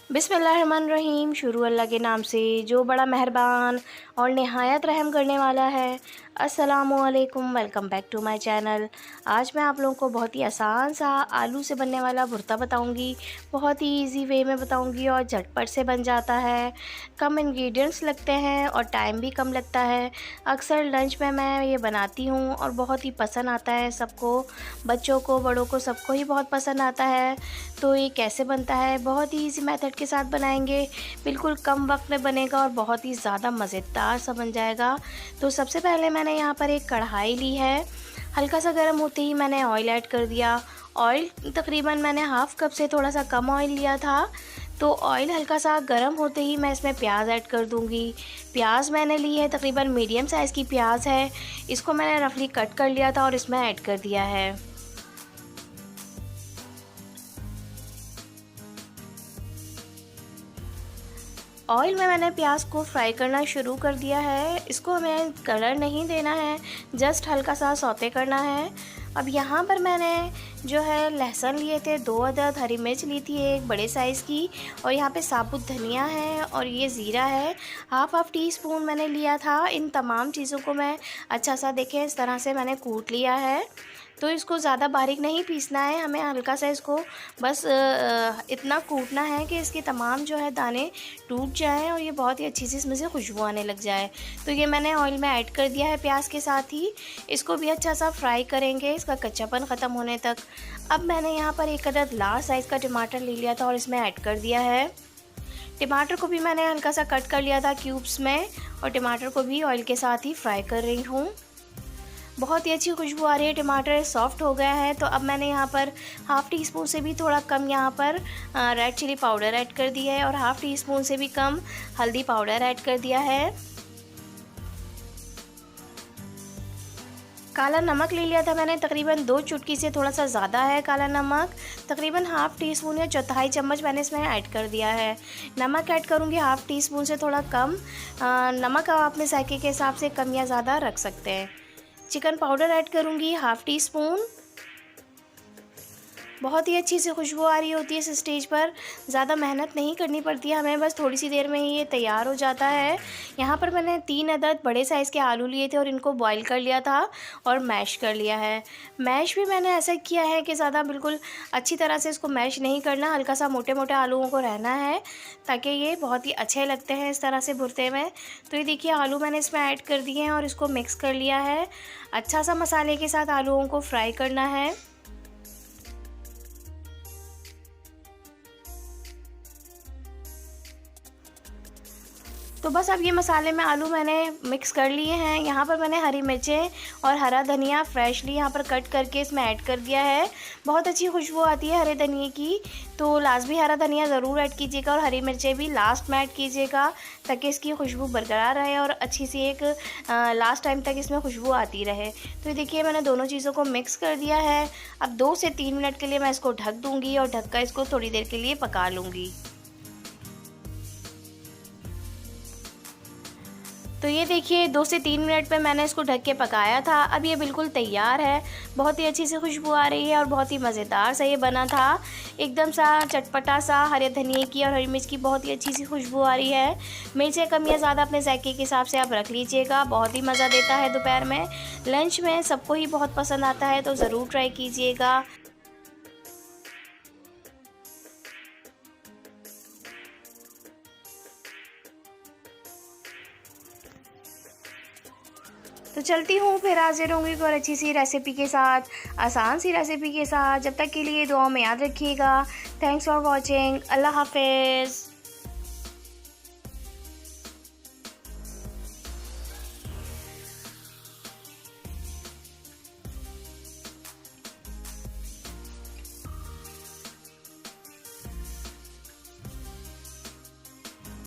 बिस्मिल्लाहिर्रहमानिर्रहीम। शुरू अल्लाह के नाम से जो बड़ा मेहरबान और नहायत रहम करने वाला है। अस्सलामुअलैकुम, welcome back to my channel. आज मैं आप लोगों को बहुत ही आसान सा आलू से बनने वाला भुर्ता बताऊंगी। बहुत ही इजी वे में बताऊंगी और झटपट से बन जाता है। कम इंग्रेडिएंट्स लगते हैं और टाइम भी कम लगता है। अक्सर लंच में मैं ये बनाती हूँ और बहुत ही पसंद आता है सबको, बच्चों को, बड़ों को, सबको ही बहुत पसंद आता है। तो ये कैसे बनता है, बहुत ही इजी मेथड के साथ बनाएंगे, बिल्कुल कम वक्त में बनेगा और बहुत ही ज़्यादा मज़ेदार सा बन जाएगा। तो सबसे पहले मैंने यहाँ पर एक कढ़ाई ली है। हल्का सा गर्म होते ही मैंने ऑयल ऐड कर दिया। ऑयल तकरीबन मैंने हाफ़ कप से थोड़ा सा कम ऑयल लिया था। तो ऑयल हल्का सा गर्म होते ही मैं इसमें प्याज ऐड कर दूंगी। प्याज मैंने ली है, तकरीबन मीडियम साइज़ की प्याज है। इसको मैंने रफली कट कर लिया था और इसमें ऐड कर दिया है। ऑयल में मैंने प्याज को फ्राई करना शुरू कर दिया है। इसको हमें कलर नहीं देना है, जस्ट हल्का सा सौते करना है। अब यहाँ पर मैंने जो है लहसुन लिए थे 2 अदद, हरी मिर्च ली थी एक बड़े साइज़ की, और यहाँ पे साबुत धनिया है और ये ज़ीरा है। हाफ टी स्पून मैंने लिया था। इन तमाम चीज़ों को मैं अच्छा सा देखें इस तरह से मैंने कूट लिया है। तो इसको ज़्यादा बारीक नहीं पीसना है, हमें हल्का सा इसको बस इतना कूटना है कि इसके तमाम जो है दाने टूट जाएं और ये बहुत ही अच्छी सी इसमें से खुशबू आने लग जाए। तो ये मैंने ऑयल में ऐड कर दिया है प्याज के साथ ही। इसको भी अच्छा सा फ्राई करेंगे इसका कच्चापन ख़त्म होने तक। अब मैंने यहाँ पर एक अदद लार्ज साइज़ का टमाटर ले लिया था और इसमें ऐड कर दिया है। टमाटर को भी मैंने हल्का सा कट कर लिया था क्यूब्स में और टमाटर को भी ऑयल के साथ ही फ्राई कर रही हूँ। बहुत ही अच्छी खुशबू आ रही है, टमाटर सॉफ्ट हो गया है। तो अब मैंने यहाँ पर हाफ़ टी स्पून से भी थोड़ा कम यहाँ पर रेड चिली पाउडर ऐड कर दिया है और हाफ़ टी स्पून से भी कम हल्दी पाउडर ऐड कर दिया है। काला नमक ले लिया था मैंने, तकरीबन 2 चुटकी से थोड़ा सा ज़्यादा है काला नमक। तकरीबन हाफ़ टी स्पून या चौथाई चम्मच मैंने इसमें ऐड कर दिया है। नमक ऐड करूँगी हाफ़ टी स्पून से थोड़ा कम। नमक आप अपने जायके के हिसाब से कम या ज़्यादा रख सकते हैं। चिकन पाउडर ऐड करूँगी हाफ़ टी स्पून। बहुत ही अच्छी सी खुशबू आ रही होती है इस स्टेज पर। ज़्यादा मेहनत नहीं करनी पड़ती है हमें, बस थोड़ी सी देर में ही ये तैयार हो जाता है। यहाँ पर मैंने 3 अदद बड़े साइज़ के आलू लिए थे और इनको बॉईल कर लिया था और मैश कर लिया है। मैश भी मैंने ऐसा किया है कि ज़्यादा बिल्कुल अच्छी तरह से इसको मैश नहीं करना, हल्का सा मोटे मोटे आलूओं को रहना है ताकि ये बहुत ही अच्छे लगते हैं इस तरह से भुर्ते में। तो ये देखिए आलू मैंने इसमें ऐड कर दिए हैं और इसको मिक्स कर लिया है। अच्छा सा मसाले के साथ आलूओं को फ्राई करना है। तो बस अब ये मसाले में आलू मैंने मिक्स कर लिए हैं। यहाँ पर मैंने हरी मिर्चें और हरा धनिया फ्रेशली यहाँ पर कट करके इसमें ऐड कर दिया है। बहुत अच्छी खुशबू आती है हरे धनिए की, तो लाजमी हरा धनिया ज़रूर ऐड कीजिएगा और हरी मिर्चें भी लास्ट में ऐड कीजिएगा ताकि इसकी खुशबू बरकरार रहे और अच्छी सी एक लास्ट टाइम तक इसमें खुशबू आती रहे। तो ये देखिए मैंने दोनों चीज़ों को मिक्स कर दिया है। अब 2 से 3 मिनट के लिए मैं इसको ढक दूँगी और ढक कर इसको थोड़ी देर के लिए पका लूँगी। तो ये देखिए 2 से 3 मिनट पे मैंने इसको ढक के पकाया था। अब ये बिल्कुल तैयार है। बहुत ही अच्छी सी खुशबू आ रही है और बहुत ही मज़ेदार सा ये बना था। एकदम सा चटपटा सा, हरे धनिए की और हरी मिर्च की बहुत ही अच्छी सी खुशबू आ रही है। मिर्चें कम या ज़्यादा अपने जायके के हिसाब से आप रख लीजिएगा। बहुत ही मज़ा देता है दोपहर में, लंच में सबको ही बहुत पसंद आता है, तो ज़रूर ट्राई कीजिएगा। तो चलती हूँ, फिर हाजिर होंगी एक और अच्छी सी रेसिपी के साथ, आसान सी रेसिपी के साथ। जब तक के लिए दुआ में याद रखिएगा। Thanks for watching. अल्लाह हाफिज़।